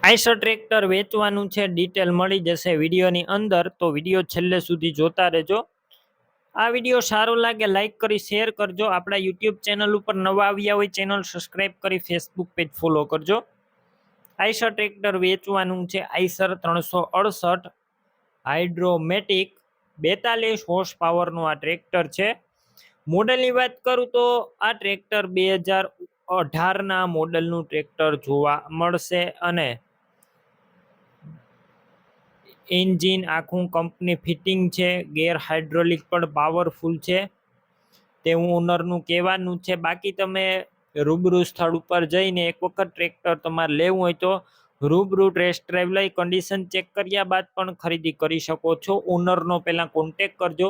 Eicher tractor વેચવાનું છે, detail મળી જશે વિડીયોની અંદર, તો વિડીયો છેલ્લે સુધી જોતા રહેજો. આ વિડીયો સારો લાગે લાઈક કરી શેર કરજો. આપણા યુટ્યુબ ચેનલ ઉપર નવા આવ્યા હોય ચેનલ સબસ્ક્રાઈબ કરી ફેસબુક પેજ ફોલો કરજો. આઈસર ટ્રેક્ટર વેચવાનું છે. આઈસર 368 હાઇડ્રોમેટિક 42 હોર્સ પાવરનું આ ટ્રેક્ટર છે. મોડલની વાત કરું તો આ ટ્રેક્ટર 2018ના મોડલનું ટ્રેક્ટર જોવા મળશે અને એન્જિન આખું કંપની ફિટિંગ છે. ગેર હાઇડ્રોલિક પણ પાવરફુલ છે તેવું ઓનરનું કહેવાનું છે. બાકી તમે રૂબરૂ સ્થળ ઉપર જઈને એક વખત ટ્રેક્ટર તમારે લેવું હોય તો રૂબરૂ ટેસ્ટ ડ્રાઈવ લઈ કન્ડિશન ચેક કર્યા બાદ પણ ખરીદી કરી શકો છો. ઓનરનો પહેલાં કોન્ટેક કરજો.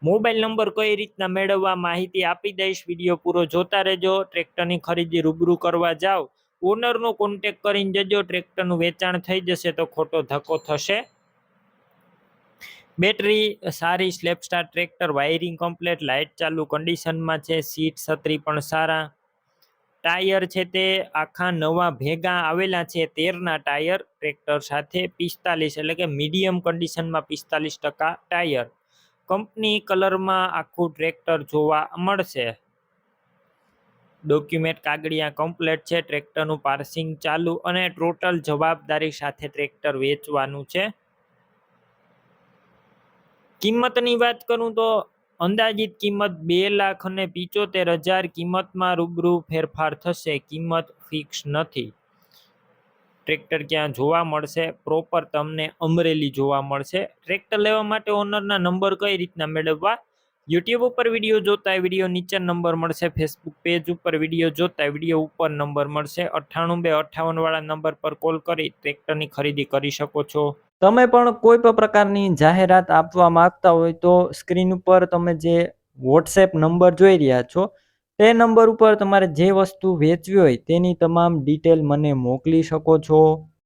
મોબાઈલ નંબર કઈ રીતના મેળવવા માહિતી આપી દઈશ. વિડીયો પૂરો જોતા રહેજો. ટ્રેક્ટરની ખરીદી રૂબરૂ કરવા જાઓ ઓનરનો કોન્ટેક કરીને જજો. ટ્રેક્ટરનું વેચાણ થઈ જશે તો ખોટો ધક્કો થશે. બેટરી સારી, સ્લેપસ્ટાર ટ્રેક્ટર, વાયરિંગ કમ્પ્લેટ, લાઇટ ચાલુ કન્ડિશનમાં છે. સીટ છત્રી પણ સારા. ટાયર છે તે આખા નવા ભેગા આવેલા છે. 13ના ટાયર ટ્રેક્ટર સાથે. 45 એટલે કે મીડિયમ કન્ડિશનમાં 45% ટાયર. કંપની કલરમાં આખું ટ્રેક્ટર જોવા મળશે. ડોક્યુમેન્ટ કાગળિયા કમ્પ્લેટ છે. ટ્રેક્ટરનું પાર્સિંગ ચાલુ અને ટોટલ જવાબદારી સાથે ટ્રેક્ટર વેચવાનું છે. કિંમતની વાત કરું તો અંદાજિત કિંમત 2,75,000 કિંમતમાં રૂબરૂ ફેરફાર થશે. કિંમત ફિક્સ નથી. ટ્રેક્ટર ક્યાં જોવા મળશે? પ્રોપર તમને અમરેલી જોવા મળશે. ટ્રેક્ટર લેવા માટે ઓનરના નંબર કઈ રીતના મેળવવા? યુટ્યુબ ઉપર વિડીયો જોતા વિડીયો નીચે નંબર મળશે. ફેસબુક પેજ ઉપર વિડીયો જોતા વિડીયો ઉપર નંબર મળશે. 98 258 વાળા નંબર પર કોલ કરી ટ્રેક્ટરની ખરીદી કરી શકો છો. તમે પણ કોઈ પણ પ્રકારની જાહેરાત આપવા માંગતા હોય તો સ્ક્રીન ઉપર તમે જે વોટ્સએપ નંબર જોઈ રહ્યા છો તે નંબર ઉપર તમારે જે વસ્તુ વેચવી હોય તેની તમામ ડિટેલ મને મોકલી શકો છો.